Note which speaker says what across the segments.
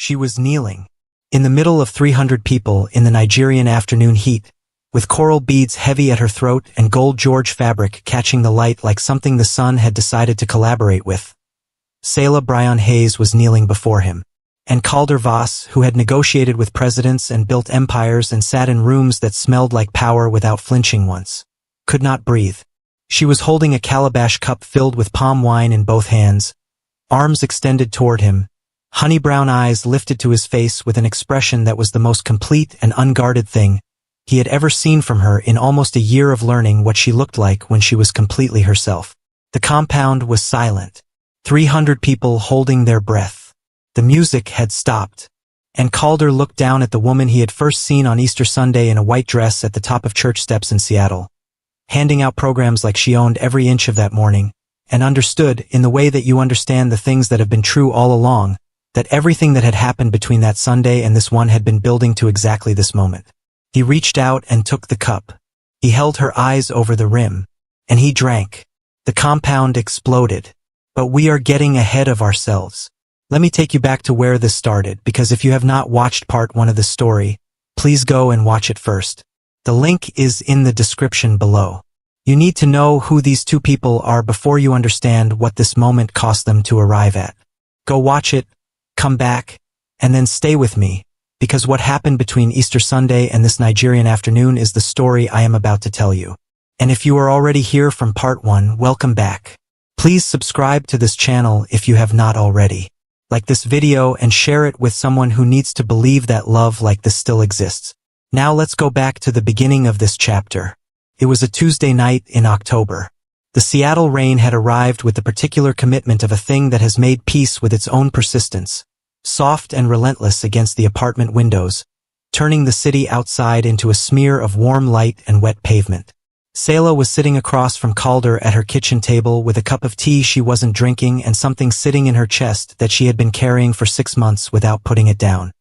Speaker 1: She was kneeling, in the middle of 300 people in the Nigerian afternoon heat, with coral beads heavy at her throat and gold George fabric catching the light like something the sun had decided to collaborate with. Selah Bryan Hayes was kneeling before him, and Calder Voss, who had negotiated with presidents and built empires and sat in rooms that smelled like power without flinching once, could not breathe. She was holding a calabash cup filled with palm wine in both hands, arms extended toward him, honey brown eyes lifted to his face with an expression that was the most complete and unguarded thing he had ever seen from her in almost a year of learning what she looked like when she was completely herself. The compound was silent, 300 people holding their breath. The music had stopped, and Calder looked down at the woman he had first seen on Easter Sunday in a white dress at the top of church steps in Seattle, handing out programs like she owned every inch of that morning, and understood, in the way that you understand the things that have been true all along, that everything that had happened between that Sunday and this one had been building to exactly this moment. He reached out and took the cup. He held her eyes over the rim, and he drank. The compound exploded. But we are getting ahead of ourselves. Let me take you back to where this started, because if you have not watched part 1 of this story, please go and watch it first. The link is in the description below. You need to know who these two people are before you understand what this moment cost them to arrive at. Go watch it, come back, and then stay with me, because what happened between Easter Sunday and this Nigerian afternoon is the story I am about to tell you. And if you are already here from part 1, welcome back. Please subscribe to this channel if you have not already. Like this video and share it with someone who needs to believe that love like this still exists. Now let's go back to the beginning of this chapter. It was a Tuesday night in October. The Seattle rain had arrived with the particular commitment of a thing that has made peace with its own persistence, soft and relentless against the apartment windows, turning the city outside into a smear of warm light and wet pavement. Selah was sitting across from Calder at her kitchen table with a cup of tea she wasn't drinking and something sitting in her chest that she had been carrying for 6 months without putting it down.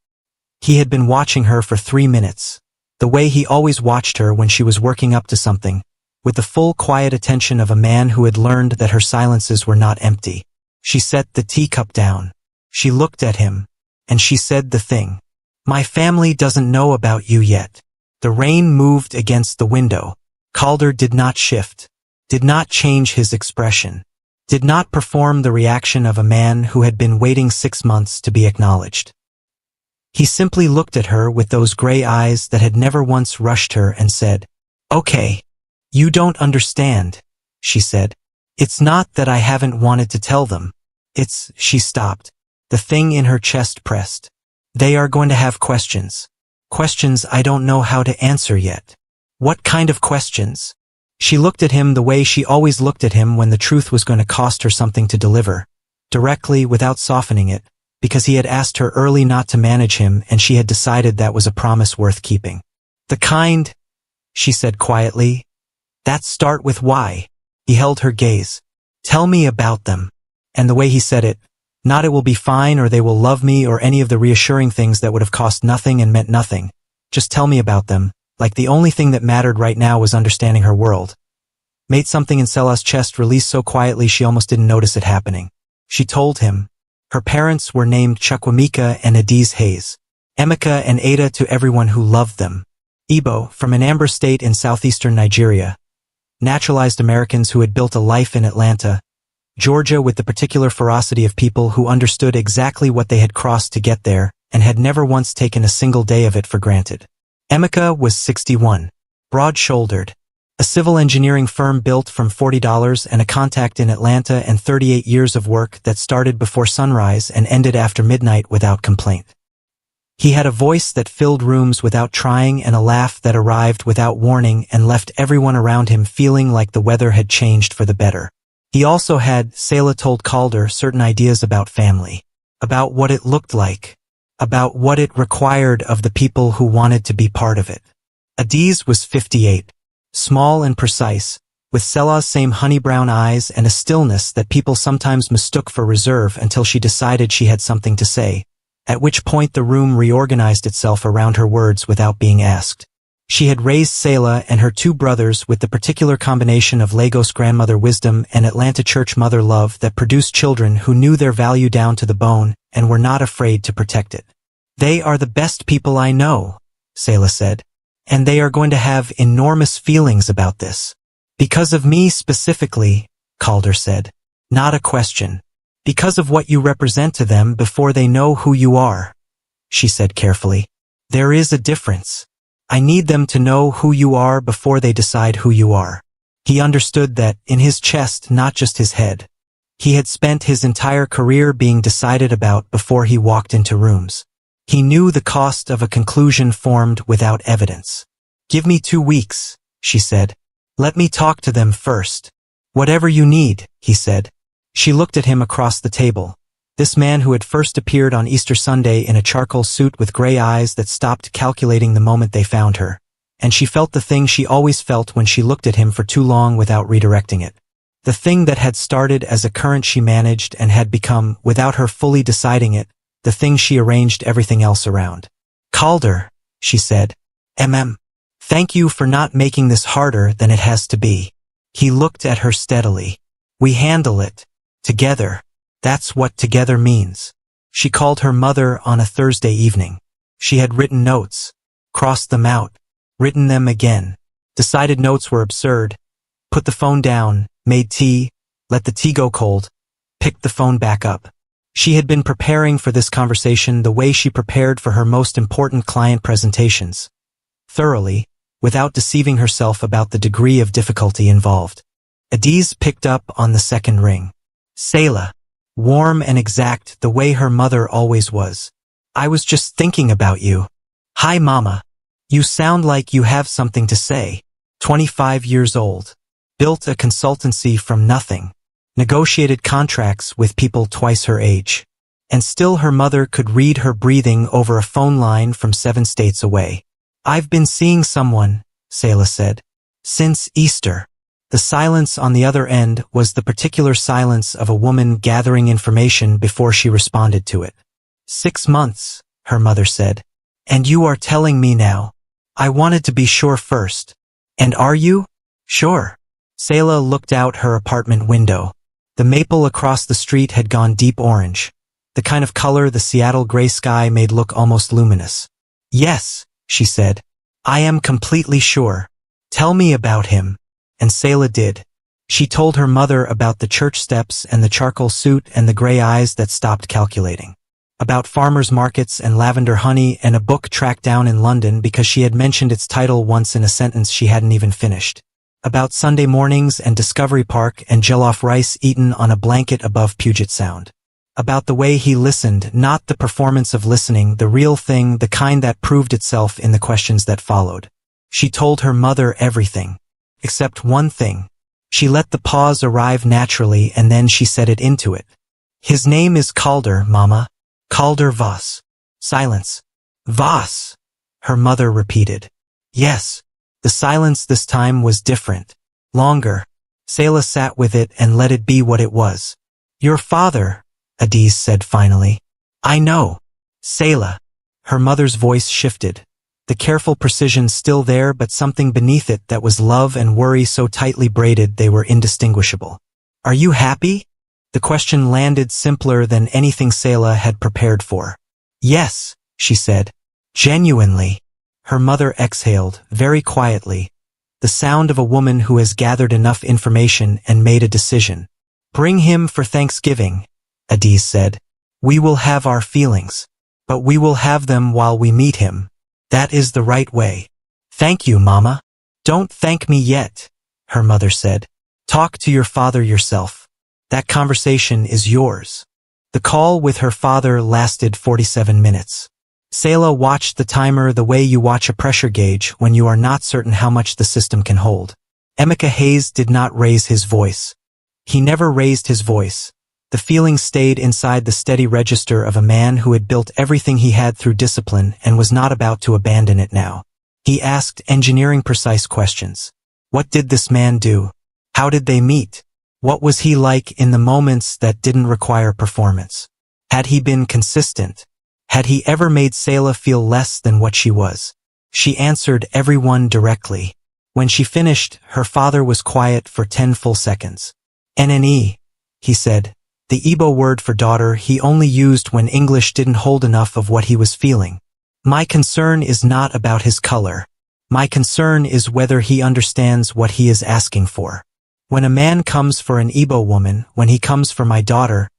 Speaker 1: He had been watching her for 3 minutes, the way he always watched her when she was working up to something, with the full quiet attention of a man who had learned that her silences were not empty. She set the teacup down. She looked at him, and she said the thing. "My family doesn't know about you yet." The rain moved against the window. Calder did not shift, did not change his expression, did not perform the reaction of a man who had been waiting 6 months to be acknowledged. He simply looked at her with those gray eyes that had never once rushed her and said, "Okay, you don't understand," she said. "It's not that I haven't wanted to tell them. It's," she stopped, the thing in her chest pressed. "They are going to have questions. Questions I don't know how to answer yet." "What kind of questions?" She looked at him the way she always looked at him when the truth was going to cost her something to deliver, directly without softening it, because he had asked her early not to manage him and she had decided that was a promise worth keeping. "The kind," she said quietly, "that start with Y." He held her gaze. "Tell me about them." And the way he said it, not "it will be fine" or "they will love me" or any of the reassuring things that would have cost nothing and meant nothing. Just tell me about them. Like the only thing that mattered right now was understanding her world. Made something in Selah's chest release so quietly she almost didn't notice it happening. She told him. Her parents were named Chukwemeka and Adiz Hayes. Emeka and Ada to everyone who loved them. Igbo, from an amber state in southeastern Nigeria. Naturalized Americans who had built a life in Atlanta. Georgia, with the particular ferocity of people who understood exactly what they had crossed to get there and had never once taken a single day of it for granted. Emeka was 61, broad-shouldered, a civil engineering firm built from $40 and a contact in Atlanta and 38 years of work that started before sunrise and ended after midnight without complaint. He had a voice that filled rooms without trying and a laugh that arrived without warning and left everyone around him feeling like the weather had changed for the better. He also had, Selah told Calder, certain ideas about family, about what it looked like, about what it required of the people who wanted to be part of it. Adiz was 58, small and precise, with Selah's same honey-brown eyes and a stillness that people sometimes mistook for reserve until she decided she had something to say, at which point the room reorganized itself around her words without being asked. She had raised Selah and her 2 brothers with the particular combination of Lagos grandmother wisdom and Atlanta church mother love that produced children who knew their value down to the bone and were not afraid to protect it. They are the best people I know, Selah said. And they are going to have enormous feelings about this. Because of me specifically, Calder said. Not a question. Because of what you represent to them before they know who you are, she said carefully. There is a difference. I need them to know who you are before they decide who you are. He understood that, in his chest, not just his head. He had spent his entire career being decided about before he walked into rooms. He knew the cost of a conclusion formed without evidence. Give me 2 weeks, she said. Let me talk to them first. Whatever you need, he said. She looked at him across the table. This man who had first appeared on Easter Sunday in a charcoal suit with gray eyes that stopped calculating the moment they found her. And she felt the thing she always felt when she looked at him for too long without redirecting it. The thing that had started as a current she managed and had become, without her fully deciding it, the thing she arranged everything else around. Calder, she said. Thank you for not making this harder than it has to be. He looked at her steadily. We handle it. Together. That's what together means. She called her mother on a Thursday evening. She had written notes. Crossed them out. Written them again. Decided notes were absurd. Put the phone down. Made tea. Let the tea go cold. Picked the phone back up. She had been preparing for this conversation the way she prepared for her most important client presentations. Thoroughly, without deceiving herself about the degree of difficulty involved. Adiz picked up on the second ring. Selah. Warm and exact the way her mother always was. I was just thinking about you. Hi, Mama. You sound like you have something to say. 25 years old. Built a consultancy from nothing. Negotiated contracts with people twice her age. And still her mother could read her breathing over a phone line from 7 states away. I've been seeing someone, Selah said. Since Easter. The silence on the other end was the particular silence of a woman gathering information before she responded to it. 6 months, her mother said. And you are telling me now. I wanted to be sure first. And are you? Sure. Selah looked out her apartment window. The maple across the street had gone deep orange, the kind of color the Seattle gray sky made look almost luminous. Yes, she said. I am completely sure. Tell me about him. And Selah did. She told her mother about the church steps and the charcoal suit and the gray eyes that stopped calculating. About farmers' markets and lavender honey and a book tracked down in London because she had mentioned its title once in a sentence she hadn't even finished. About Sunday mornings and Discovery Park and jollof rice eaten on a blanket above Puget Sound. About the way he listened, not the performance of listening, the real thing, the kind that proved itself in the questions that followed. She told her mother everything. Except one thing. She let the pause arrive naturally and then she said it into it. His name is Calder, Mama. Calder Voss. Silence. Voss, her mother repeated. Yes. The silence this time was different. Longer. Selah sat with it and let it be what it was. Your father, Adiz said finally. I know. Selah. Her mother's voice shifted. The careful precision still there, but something beneath it that was love and worry so tightly braided they were indistinguishable. Are you happy? The question landed simpler than anything Selah had prepared for. Yes, she said. Genuinely. Her mother exhaled, very quietly, the sound of a woman who has gathered enough information and made a decision. Bring him for Thanksgiving, Adiz said. We will have our feelings, but we will have them while we meet him. That is the right way. Thank you, Mama. Don't thank me yet, her mother said. Talk to your father yourself. That conversation is yours. The call with her father lasted 47 minutes. Selah watched the timer the way you watch a pressure gauge when you are not certain how much the system can hold. Emeka Hayes did not raise his voice. He never raised his voice. The feeling stayed inside the steady register of a man who had built everything he had through discipline and was not about to abandon it now. He asked engineering-precise questions. What did this man do? How did they meet? What was he like in the moments that didn't require performance? Had he been consistent? Had he ever made Selah feel less than what she was? She answered everyone directly. When she finished, her father was quiet for 10 full seconds. NNE, he said. the Igbo word for daughter he only used when English didn't hold enough of what he was feeling. My concern is not about his color. My concern is whether he understands what he is asking for. When a man comes for an Igbo woman, when he comes for my daughter,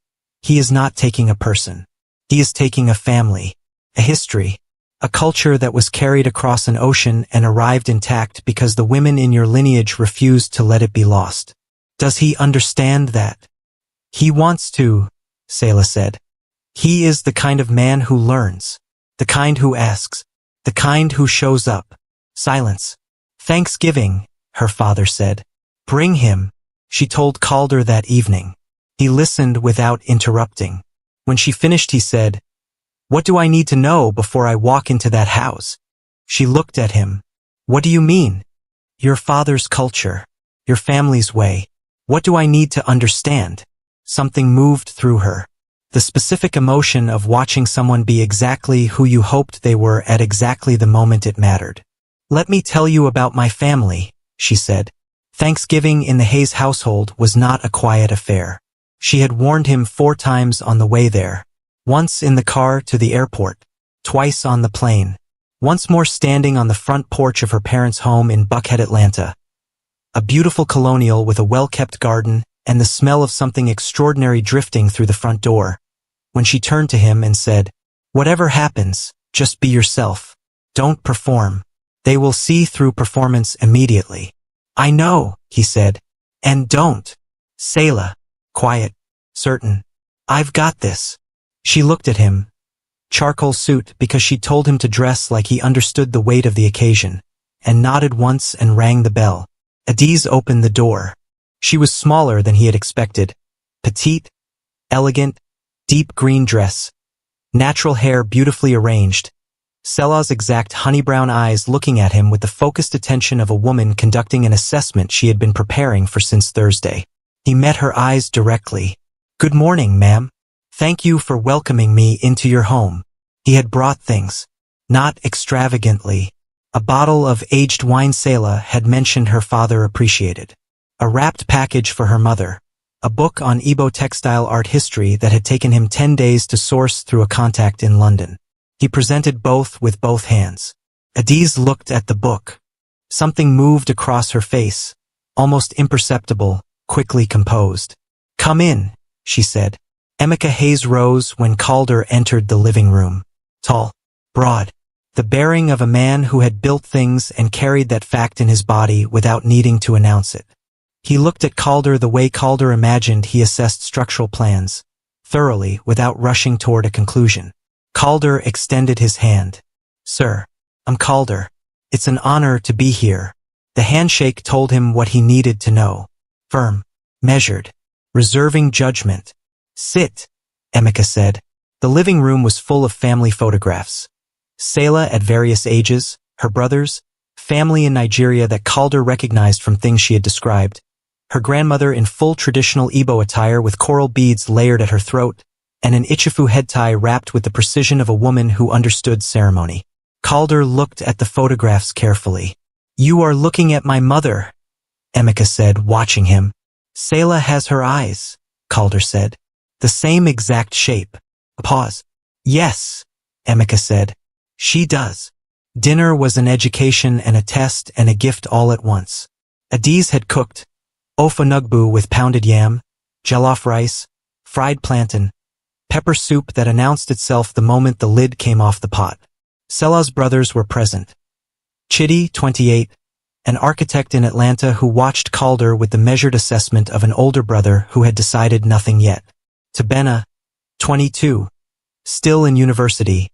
Speaker 1: he is not taking a person. He is taking a family, a history, a culture that was carried across an ocean and arrived intact because the women in your lineage refused to let it be lost. Does he understand that? He wants to, Selah said. He is the kind of man who learns, the kind who asks, the kind who shows up. Silence. Thanksgiving, her father said. Bring him, she told Calder that evening. He listened without interrupting. When she finished he said, What do I need to know before I walk into that house? She looked at him. What do you mean? Your father's culture. Your family's way. What do I need to understand? Something moved through her. The specific emotion of watching someone be exactly who you hoped they were at exactly the moment it mattered. Let me tell you about my family, she said. Thanksgiving in the Hayes household was not a quiet affair. She had warned him 4 times on the way there. Once in the car to the airport. Twice on the plane. Once more standing on the front porch of her parents' home in Buckhead, Atlanta. A beautiful colonial with a well-kept garden and the smell of something extraordinary drifting through the front door. When she turned to him and said, Whatever happens, just be yourself. Don't perform. They will see through performance immediately. I know, he said. And don't. Selah. Quiet. Certain. I've got this. She looked at him. Charcoal suit because she told him to dress like he understood the weight of the occasion, and nodded once and rang the bell. Adiz opened the door. She was smaller than he had expected. Petite, elegant, deep green dress. Natural hair beautifully arranged. Selah's exact honey-brown eyes looking at him with the focused attention of a woman conducting an assessment she had been preparing for since Thursday. He met her eyes directly. Good morning, ma'am. Thank you for welcoming me into your home. He had brought things. Not extravagantly. A bottle of aged wine Selah had mentioned her father appreciated. A wrapped package for her mother. A book on Igbo textile art history that had taken him 10 days to source through a contact in London. He presented both with both hands. Adiz looked at the book. Something moved across her face, almost imperceptible, quickly composed. Come in, she said. Emeka Hayes rose when Calder entered the living room. Tall, broad, the bearing of a man who had built things and carried that fact in his body without needing to announce it. He looked at Calder the way Calder imagined he assessed structural plans, thoroughly, without rushing toward a conclusion. Calder extended his hand. Sir, I'm Calder. It's an honor to be here. The handshake told him what he needed to know. Firm, measured, reserving judgment. Sit, Emeka said. The living room was full of family photographs. Selah at various ages, her brothers, family in Nigeria that Calder recognized from things she had described, her grandmother in full traditional Igbo attire with coral beads layered at her throat, and an Ichefu head tie wrapped with the precision of a woman who understood ceremony. Calder looked at the photographs carefully. You are looking at my mother, Emeka said, watching him. Selah has her eyes, Calder said. The same exact shape. A pause. Yes, Emeka said. She does. Dinner was an education and a test and a gift all at once. Adiz had cooked ofe onugbu with pounded yam, jollof rice, fried plantain, pepper soup that announced itself the moment the lid came off the pot. Selah's brothers were present. Chidi, 28, an architect in Atlanta who watched Calder with the measured assessment of an older brother who had decided nothing yet. Tabena, 22, still in university,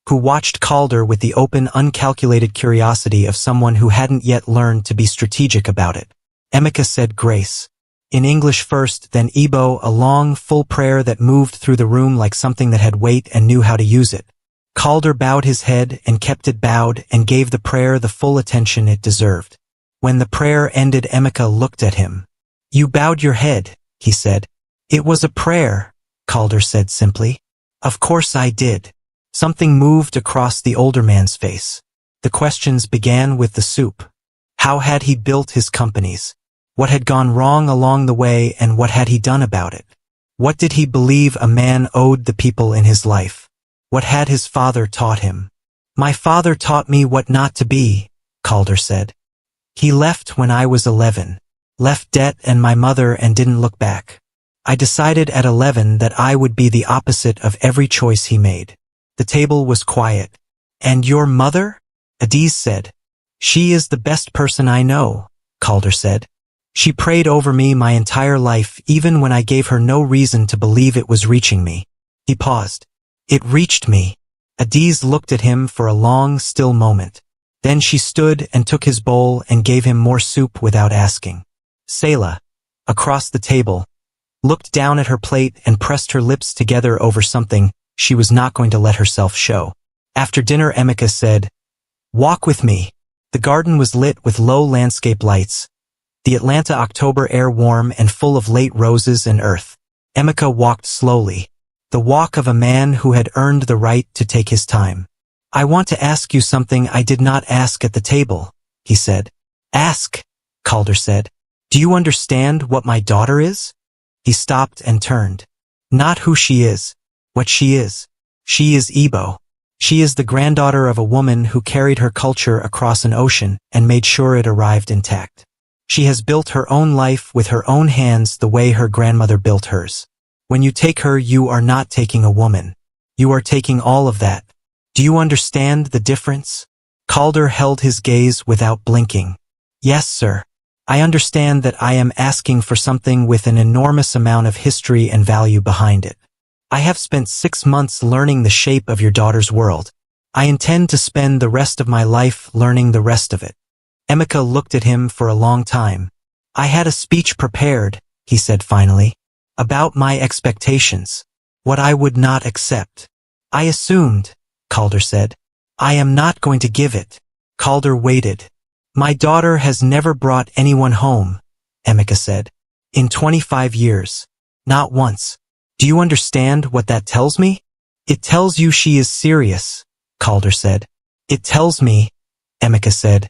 Speaker 1: who watched Calder with the open, uncalculated curiosity of someone who hadn't yet learned to be strategic about it. Emeka said grace. In English first, then Igbo, a long, full prayer that moved through the room like something that had weight and knew how to use it. Calder bowed his head and kept it bowed and gave the prayer the full attention it deserved. When the prayer ended, Emeka looked at him. You bowed your head, he said. It was a prayer, Calder said simply. Of course I did. Something moved across the older man's face. The questions began with the soup. How had he built his companies? What had gone wrong along the way and what had he done about it? What did he believe a man owed the people in his life? What had his father taught him? My father taught me what not to be, Calder said. He left when I was 11. Left debt and my mother and didn't look back. I decided at 11 that I would be the opposite of every choice he made. The table was quiet. And your mother? Adiz said. She is the best person I know, Calder said. She prayed over me my entire life even when I gave her no reason to believe it was reaching me. He paused. It reached me. Adiz looked at him for a long, still moment. Then she stood and took his bowl and gave him more soup without asking. Selah, across the table, looked down at her plate and pressed her lips together over something she was not going to let herself show. After dinner, Emeka said, "Walk with me." The garden was lit with low landscape lights, the Atlanta October air warm and full of late roses and earth. Emeka walked slowly, the walk of a man who had earned the right to take his time. "I want to ask you something I did not ask at the table," he said. "Ask," Calder said. "Do you understand what my daughter is?" He stopped and turned. "Not who she is, what she is. She is Igbo. She is the granddaughter of a woman who carried her culture across an ocean and made sure it arrived intact. She has built her own life with her own hands the way her grandmother built hers. When you take her, you are not taking a woman. You are taking all of that. Do you understand the difference?" Calder held his gaze without blinking. "Yes, sir. I understand that I am asking for something with an enormous amount of history and value behind it. I have spent 6 months learning the shape of your daughter's world. I intend to spend the rest of my life learning the rest of it." Emeka looked at him for a long time. "I had a speech prepared," he said finally, "about my expectations, what I would not accept. I assumed," Calder said. "I am not going to give it." Calder waited. "My daughter has never brought anyone home," Emeka said. "In 25 years. Not once. Do you understand what that tells me?" "It tells you she is serious," Calder said. "It tells me," Emeka said,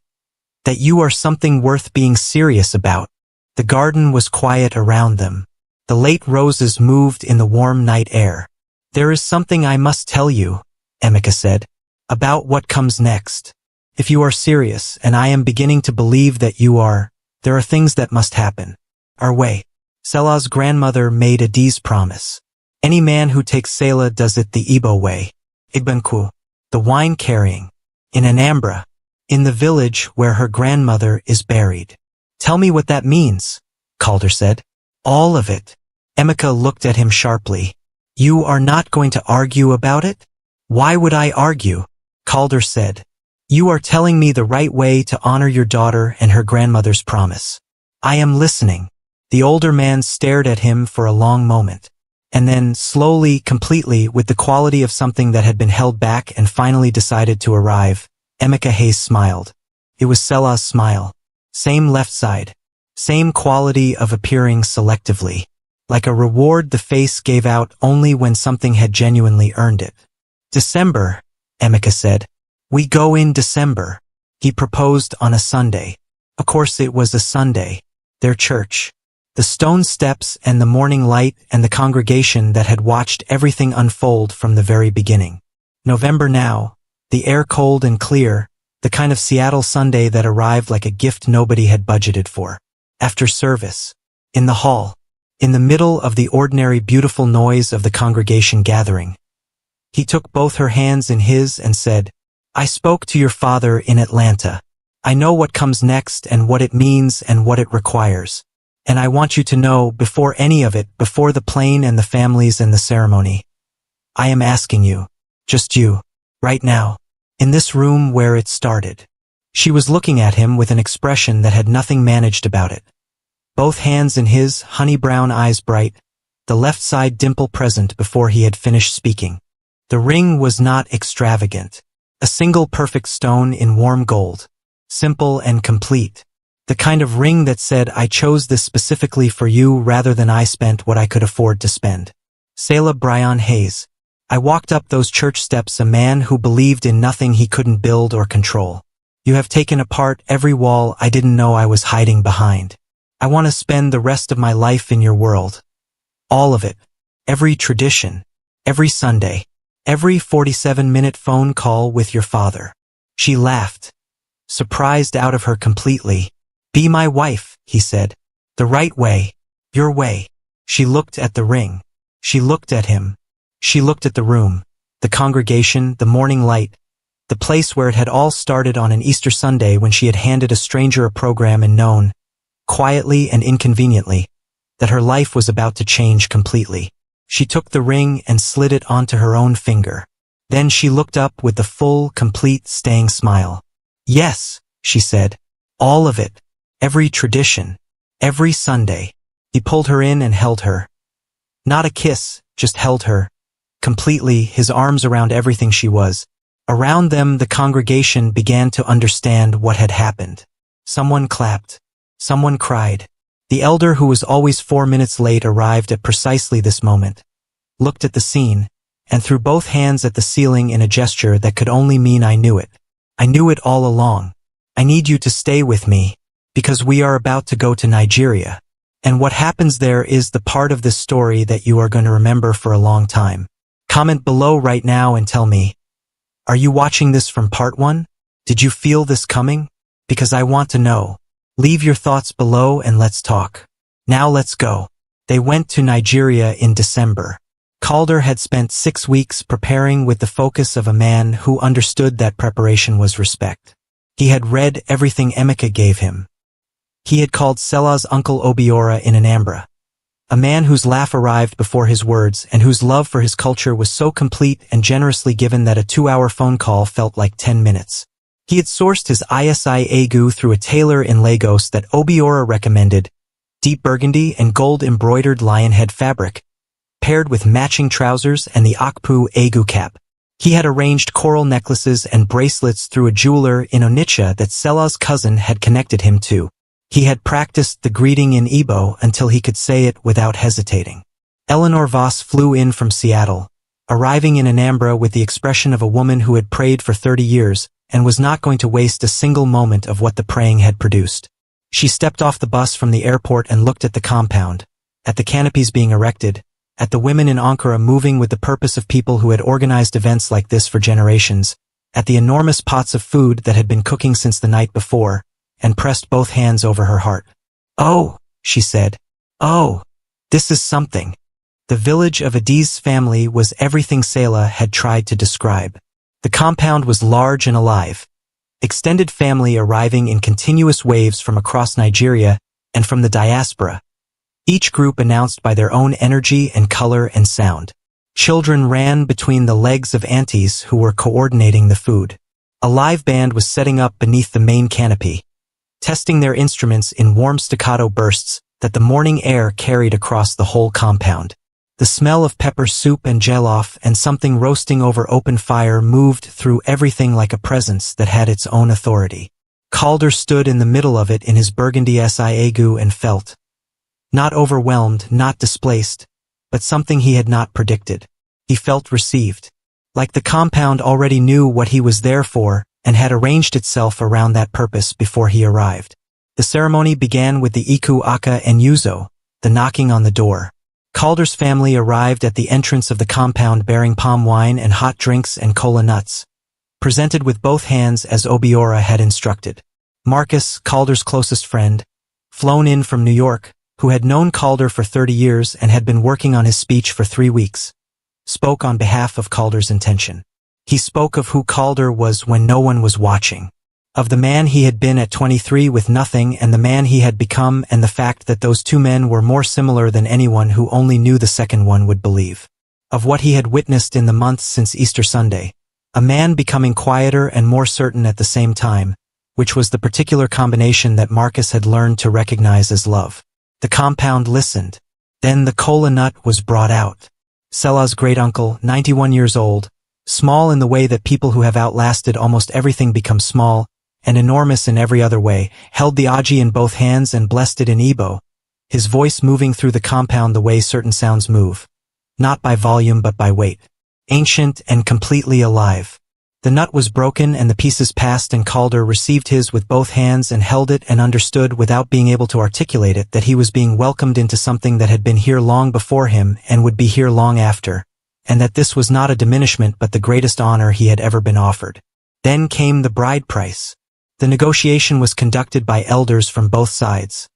Speaker 1: "that you are something worth being serious about." The garden was quiet around them. The late roses moved in the warm night air. "There is something I must tell you," Emeka said, "about what comes next. If you are serious, and I am beginning to believe that you are, there are things that must happen. Our way." Selah's grandmother made Adiz's promise. "Any man who takes Selah does it the Igbo way. Igbenku, the wine carrying, in Anambra, in the village where her grandmother is buried." "Tell me what that means," Calder said. "All of it." Emeka looked at him sharply. "You are not going to argue about it?" "Why would I argue?" Calder said. "You are telling me the right way to honor your daughter and her grandmother's promise. I am listening." The older man stared at him for a long moment. And then, slowly, completely, with the quality of something that had been held back and finally decided to arrive, Emeka Hayes smiled. It was Selah's smile. Same left side. Same quality of appearing selectively. Like a reward the face gave out only when something had genuinely earned it. "December," Emeka said. "We go in December." He proposed on a Sunday. Of course it was a Sunday. Their church. The stone steps and the morning light and the congregation that had watched everything unfold from the very beginning. November now, the air cold and clear, the kind of Seattle Sunday that arrived like a gift nobody had budgeted for. After service, in the hall, in the middle of the ordinary beautiful noise of the congregation gathering, he took both her hands in his and said, "I spoke to your father in Atlanta. I know what comes next and what it means and what it requires. And I want you to know, before any of it, before the plane and the families and the ceremony, I am asking you, just you, right now, in this room where it started." She was looking at him with an expression that had nothing managed about it. Both hands in his, honey brown eyes bright, the left side dimple present before he had finished speaking. The ring was not extravagant. A single perfect stone in warm gold. Simple and complete. The kind of ring that said, "I chose this specifically for you rather than I spent what I could afford to spend." Selah Brian Hayes. I walked up those church steps a man who believed in nothing he couldn't build or control. You have taken apart every wall I didn't know I was hiding behind. I want to spend the rest of my life in your world. All of it. every tradition, every Sunday, every 47-minute phone call with your father. She laughed, surprised out of her completely. Be my wife, he said. The right way, your way. She looked at the ring. She looked at him. She looked at the room, the congregation, the morning light, the place where it had all started on an Easter Sunday when she had handed a stranger a program and known, quietly and inconveniently, that her life was about to change completely. She took the ring and slid it onto her own finger. Then she looked up with the full, complete, staying smile. Yes, she said. All of it. Every tradition. Every Sunday. He pulled her in and held her. Not a kiss, just held her. Completely, his arms around everything she was. Around them, the congregation began to understand what had happened. Someone clapped. Someone cried. The elder, who was always 4 minutes late, arrived at precisely this moment, looked at the scene, and threw both hands at the ceiling in a gesture that could only mean I knew it. I knew it all along. I need you to stay with me, because we are about to go to Nigeria. And what happens there is the part of this story that you are going to remember for a long time. Comment below right now and tell me, are you watching this from part 1? Did you feel this coming? Because I want to know. Leave your thoughts below and let's talk. Now let's go. They went to Nigeria in December. Calder had spent 6 weeks preparing with the focus of a man who understood that preparation was respect. He had read everything Emeka gave him. He had called Selah's uncle Obiora in Anambra, a man whose laugh arrived before his words and whose love for his culture was so complete and generously given that a 2-hour phone call felt like 10 minutes. He had sourced his ISI Egu through a tailor in Lagos that Obiora recommended, deep burgundy and gold-embroidered lion head fabric, paired with matching trousers and the Akpu Egu cap. He had arranged coral necklaces and bracelets through a jeweler in Onitsha that Selah's cousin had connected him to. He had practiced the greeting in Igbo until he could say it without hesitating. Eleanor Voss flew in from Seattle, arriving in Anambra with the expression of a woman who had prayed for 30 years and was not going to waste a single moment of what the praying had produced. She stepped off the bus from the airport and looked at the compound, at the canopies being erected, at the women in Ankara moving with the purpose of people who had organized events like this for generations, at the enormous pots of food that had been cooking since the night before, and pressed both hands over her heart. Oh, she said. Oh, this is something. The village of Adi's family was everything Selah had tried to describe. The compound was large and alive. Extended family arriving in continuous waves from across Nigeria and from the diaspora. Each group announced by their own energy and color and sound. Children ran between the legs of aunties who were coordinating the food. A live band was setting up beneath the main canopy, testing their instruments in warm staccato bursts that the morning air carried across the whole compound. The smell of pepper soup and jollof and something roasting over open fire moved through everything like a presence that had its own authority. Calder stood in the middle of it in his burgundy Egu and felt, not overwhelmed, not displaced, but something he had not predicted. He felt received. Like the compound already knew what he was there for and had arranged itself around that purpose before he arrived. The ceremony began with the Iku Aka and Yuzo, the knocking on the door. Calder's family arrived at the entrance of the compound bearing palm wine and hot drinks and cola nuts, presented with both hands as Obiora had instructed. Marcus, Calder's closest friend, flown in from New York, who had known Calder for 30 years and had been working on his speech for 3 weeks, spoke on behalf of Calder's intention. He spoke of who Calder was when no one was watching, of the man he had been at 23 with nothing and the man he had become, and the fact that those two men were more similar than anyone who only knew the second one would believe. Of what he had witnessed in the months since Easter Sunday, a man becoming quieter and more certain at the same time, which was the particular combination that Marcus had learned to recognize as love. The compound listened. Then the cola nut was brought out. Selah's great-uncle, 91 years old, small in the way that people who have outlasted almost everything become small, and enormous in every other way, held the aji in both hands and blessed it in Igbo, his voice moving through the compound the way certain sounds move, not by volume but by weight. Ancient and completely alive. The nut was broken and the pieces passed, and Calder received his with both hands and held it and understood without being able to articulate it that he was being welcomed into something that had been here long before him and would be here long after, and that this was not a diminishment but the greatest honor he had ever been offered. Then came the bride price. The negotiation was conducted by elders from both sides,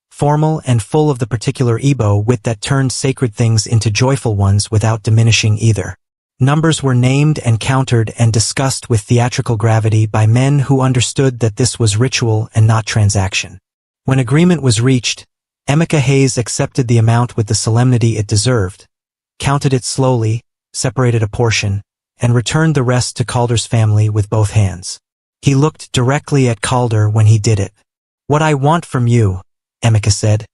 Speaker 1: formal and full of the particular Igbo wit that turned sacred things into joyful ones without diminishing either. Numbers were named and countered and discussed with theatrical gravity by men who understood that this was ritual and not transaction. When agreement was reached, Emeka Hayes accepted the amount with the solemnity it deserved, counted it slowly, separated a portion, and returned the rest to Calder's family with both hands. He looked directly at Calder when he did it. "What I want from you," Emeka said,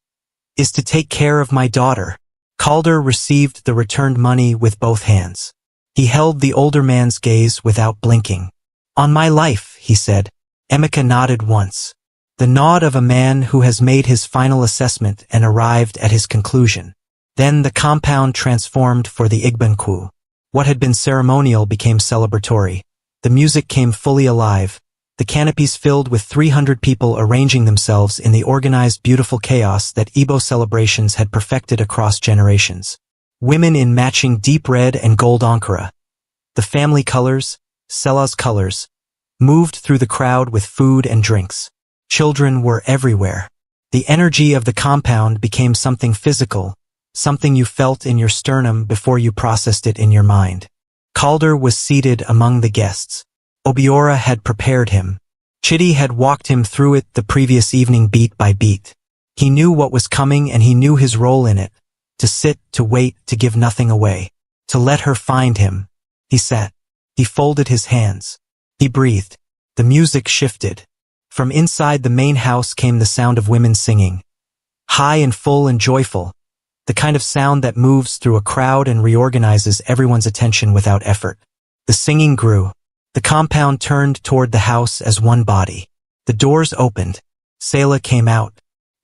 Speaker 1: "is to take care of my daughter." Calder received the returned money with both hands. He held the older man's gaze without blinking. "On my life," he said. Emeka nodded once. The nod of a man who has made his final assessment and arrived at his conclusion. Then the compound transformed for the Igbanku. What had been ceremonial became celebratory. The music came fully alive, the canopies filled with 300 people arranging themselves in the organized beautiful chaos that Igbo celebrations had perfected across generations. Women in matching deep red and gold ankara, the family colors, Sela's colors, moved through the crowd with food and drinks. Children were everywhere. The energy of the compound became something physical, something you felt in your sternum before you processed it in your mind. Calder was seated among the guests. Obiora had prepared him. Chidi had walked him through it the previous evening beat by beat. He knew what was coming and he knew his role in it. To sit, to wait, to give nothing away. To let her find him. He sat. He folded his hands. He breathed. The music shifted. From inside the main house came the sound of women singing. High and full and joyful. The kind of sound that moves through a crowd and reorganizes everyone's attention without effort. The singing grew. The compound turned toward the house as one body. The doors opened. Sela came out.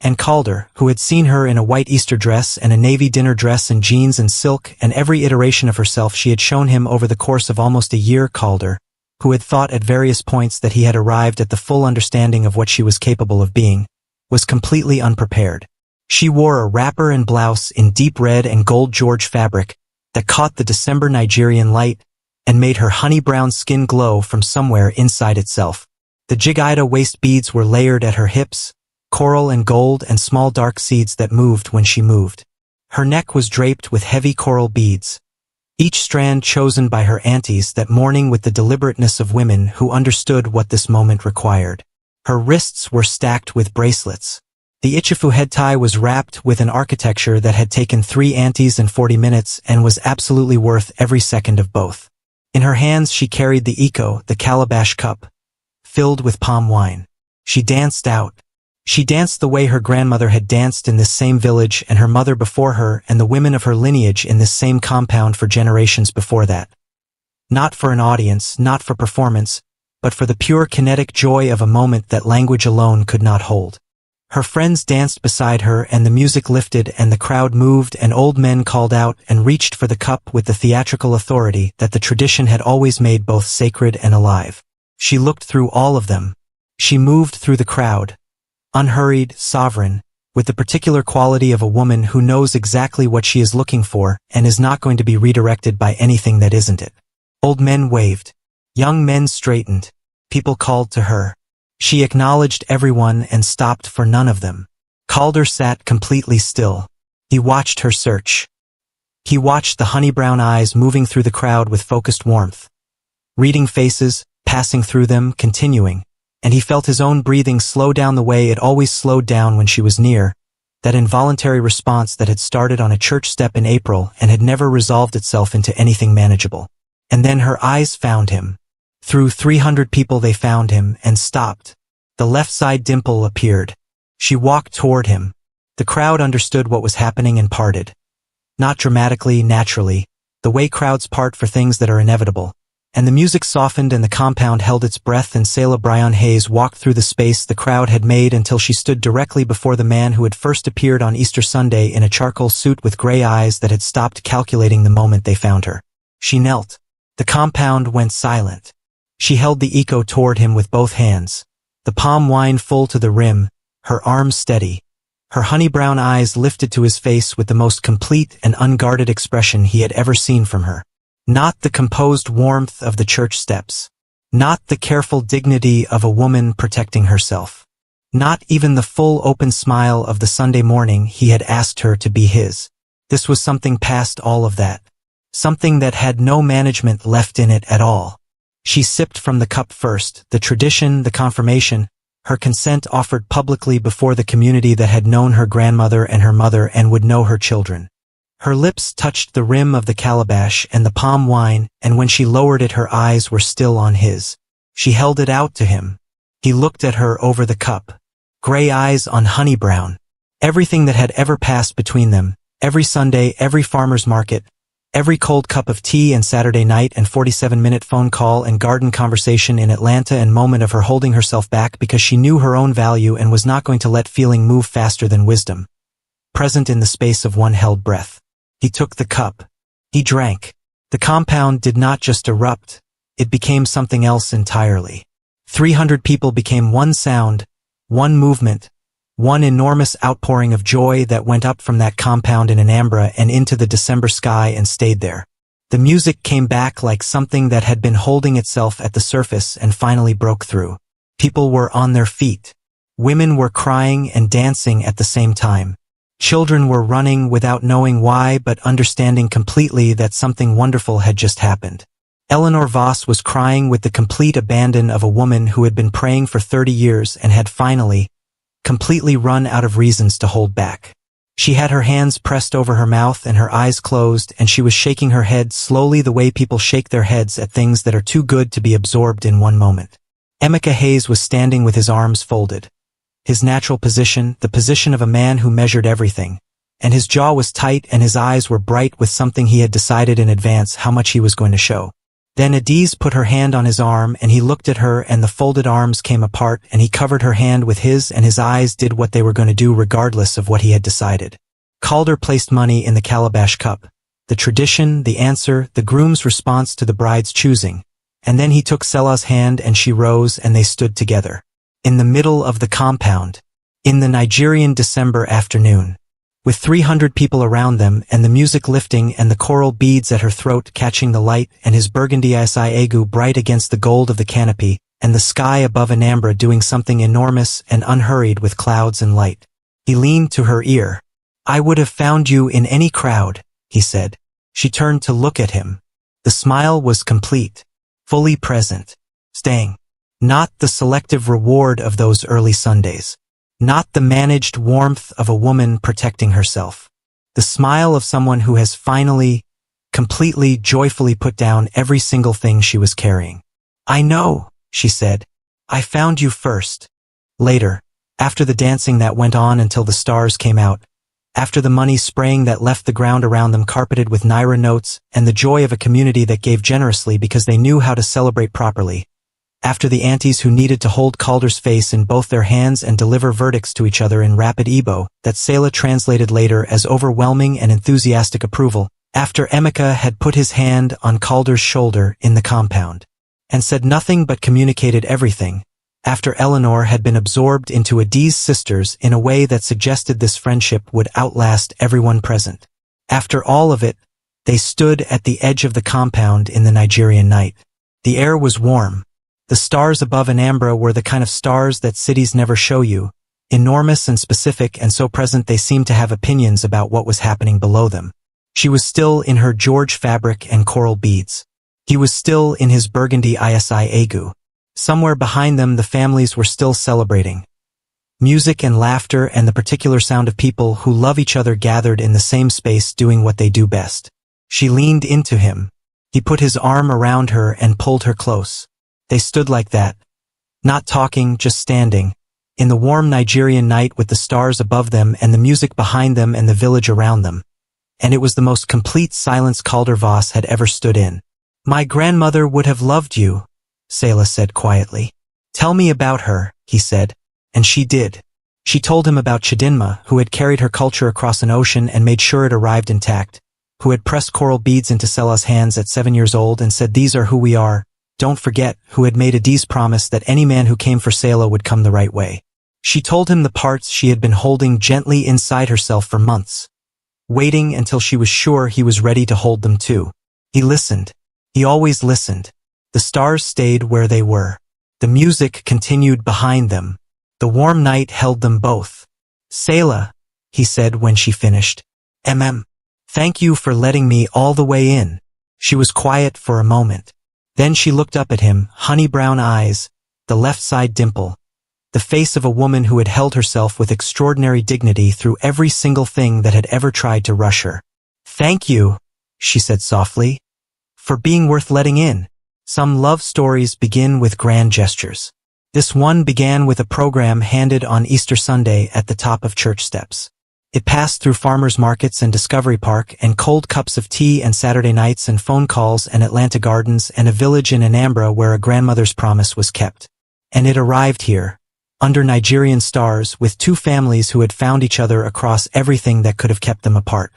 Speaker 1: And Calder, who had seen her in a white Easter dress and a navy dinner dress and jeans and silk and every iteration of herself she had shown him over the course of almost a year, Calder, who had thought at various points that he had arrived at the full understanding of what she was capable of being, was completely unprepared. She wore a wrapper and blouse in deep red and gold George fabric that caught the December Nigerian light and made her honey-brown skin glow from somewhere inside itself. The Jigida waist beads were layered at her hips, coral and gold and small dark seeds that moved when she moved. Her neck was draped with heavy coral beads, each strand chosen by her aunties that morning with the deliberateness of women who understood what this moment required. Her wrists were stacked with bracelets. The Ichifu head tie was wrapped with an architecture that had taken 3 aunties and 40 minutes and was absolutely worth every second of both. In her hands she carried the iko, the calabash cup, filled with palm wine. She danced out. She danced the way her grandmother had danced in this same village and her mother before her and the women of her lineage in this same compound for generations before that. Not for an audience, not for performance, but for the pure kinetic joy of a moment that language alone could not hold. Her friends danced beside her and the music lifted and the crowd moved and old men called out and reached for the cup with the theatrical authority that the tradition had always made both sacred and alive. She looked through all of them. She moved through the crowd, unhurried, sovereign, with the particular quality of a woman who knows exactly what she is looking for and is not going to be redirected by anything that isn't it. Old men waved. Young men straightened. People called to her. She acknowledged everyone and stopped for none of them. Calder sat completely still. He watched her search. He watched the honey-brown eyes moving through the crowd with focused warmth, reading faces, passing through them, continuing, and he felt his own breathing slow down the way it always slowed down when she was near, that involuntary response that had started on a church step in April and had never resolved itself into anything manageable. And then her eyes found him. Through 300 people they found him and stopped. The left side dimple appeared. She walked toward him. The crowd understood what was happening and parted. Not dramatically, naturally, the way crowds part for things that are inevitable. And the music softened and the compound held its breath and Selah Bryan Hayes walked through the space the crowd had made until she stood directly before the man who had first appeared on Easter Sunday in a charcoal suit with gray eyes that had stopped calculating the moment they found her. She knelt. The compound went silent. She held the echo toward him with both hands, the palm wine full to the rim, her arms steady. Her honey-brown eyes lifted to his face with the most complete and unguarded expression he had ever seen from her. Not the composed warmth of the church steps. Not the careful dignity of a woman protecting herself. Not even the full open smile of the Sunday morning he had asked her to be his. This was something past all of that. Something that had no management left in it at all. She sipped from the cup first, the tradition, the confirmation, her consent offered publicly before the community that had known her grandmother and her mother and would know her children. Her lips touched the rim of the calabash and the palm wine, and when she lowered it her eyes were still on his. She held it out to him. He looked at her over the cup. Gray eyes on honey brown. Everything that had ever passed between them, every Sunday, every farmer's market, every cold cup of tea and Saturday night and 47-minute phone call and garden conversation in Atlanta and moment of her holding herself back because she knew her own value and was not going to let feeling move faster than wisdom. Present in the space of one held breath. He took the cup. He drank. The compound did not just erupt, it became something else entirely. 300 people became one sound, one movement, one enormous outpouring of joy that went up from that compound in Anambra and into the December sky and stayed there. The music came back like something that had been holding itself at the surface and finally broke through. People were on their feet. Women were crying and dancing at the same time. Children were running without knowing why but understanding completely that something wonderful had just happened. Eleanor Voss was crying with the complete abandon of a woman who had been praying for 30 years and had finally, completely run out of reasons to hold back. She had her hands pressed over her mouth and her eyes closed, and she was shaking her head slowly the way people shake their heads at things that are too good to be absorbed in one moment. Emeka Hayes was standing with his arms folded. His natural position, the position of a man who measured everything. And his jaw was tight and his eyes were bright with something he had decided in advance how much he was going to show. Then Adiz put her hand on his arm and he looked at her and the folded arms came apart and he covered her hand with his and his eyes did what they were going to do regardless of what he had decided. Calder placed money in the calabash cup. The tradition, the answer, the groom's response to the bride's choosing. And then he took Selah's hand and she rose and they stood together. In the middle of the compound. In the Nigerian December afternoon. With 300 people around them and the music lifting and the coral beads at her throat catching the light and his burgundy egu bright against the gold of the canopy, and the sky above Anambra doing something enormous and unhurried with clouds and light. He leaned to her ear. "I would have found you in any crowd," he said. She turned to look at him. The smile was complete, fully present, staying. Not the selective reward of those early Sundays. Not the managed warmth of a woman protecting herself. The smile of someone who has finally, completely, joyfully put down every single thing she was carrying. "I know," she said. "I found you first." Later, after the dancing that went on until the stars came out, after the money spraying that left the ground around them carpeted with Naira notes and the joy of a community that gave generously because they knew how to celebrate properly, after the aunties who needed to hold Calder's face in both their hands and deliver verdicts to each other in rapid Igbo, that Selah translated later as overwhelming and enthusiastic approval, after Emeka had put his hand on Calder's shoulder in the compound, and said nothing but communicated everything, after Eleanor had been absorbed into Adiz's sisters in a way that suggested this friendship would outlast everyone present. After all of it, they stood at the edge of the compound in the Nigerian night. The air was warm. The stars above Anambra were the kind of stars that cities never show you, enormous and specific and so present they seemed to have opinions about what was happening below them. She was still in her George fabric and coral beads. He was still in his burgundy egu. Somewhere behind them the families were still celebrating. Music and laughter and the particular sound of people who love each other gathered in the same space doing what they do best. She leaned into him. He put his arm around her and pulled her close. They stood like that, not talking, just standing, in the warm Nigerian night with the stars above them and the music behind them and the village around them. And it was the most complete silence Calder Voss had ever stood in. "My grandmother would have loved you," Selah said quietly. "Tell me about her," he said. And she did. She told him about Chidinma, who had carried her culture across an ocean and made sure it arrived intact, who had pressed coral beads into Selah's hands at 7 years old and said, "These are who we are," don't forget, who had made Adi's promise that any man who came for Selah would come the right way. She told him the parts she had been holding gently inside herself for months, waiting until she was sure he was ready to hold them too. He listened. He always listened. The stars stayed where they were. The music continued behind them. The warm night held them both. Selah, he said when she finished. Thank you for letting me all the way in. She was quiet for a moment. Then she looked up at him, honey brown eyes, the left side dimple, the face of a woman who had held herself with extraordinary dignity through every single thing that had ever tried to rush her. Thank you, she said softly, for being worth letting in. Some love stories begin with grand gestures. This one began with a program handed on Easter Sunday at the top of church steps. It passed through farmers markets and Discovery Park and cold cups of tea and Saturday nights and phone calls and Atlanta Gardens and a village in Anambra where a grandmother's promise was kept. And it arrived here, under Nigerian stars, with two families who had found each other across everything that could have kept them apart.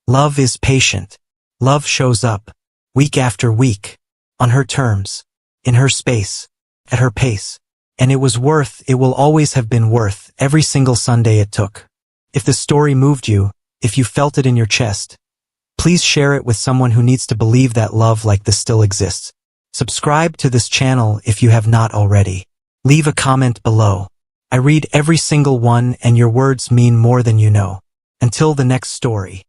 Speaker 1: Love is patient. Love shows up, week after week, on her terms, in her space, at her pace. And it will always have been worth every single Sunday it took. If the story moved you, if you felt it in your chest, please share it with someone who needs to believe that love like this still exists. Subscribe to this channel if you have not already. Leave a comment below. I read every single one and your words mean more than you know. Until the next story.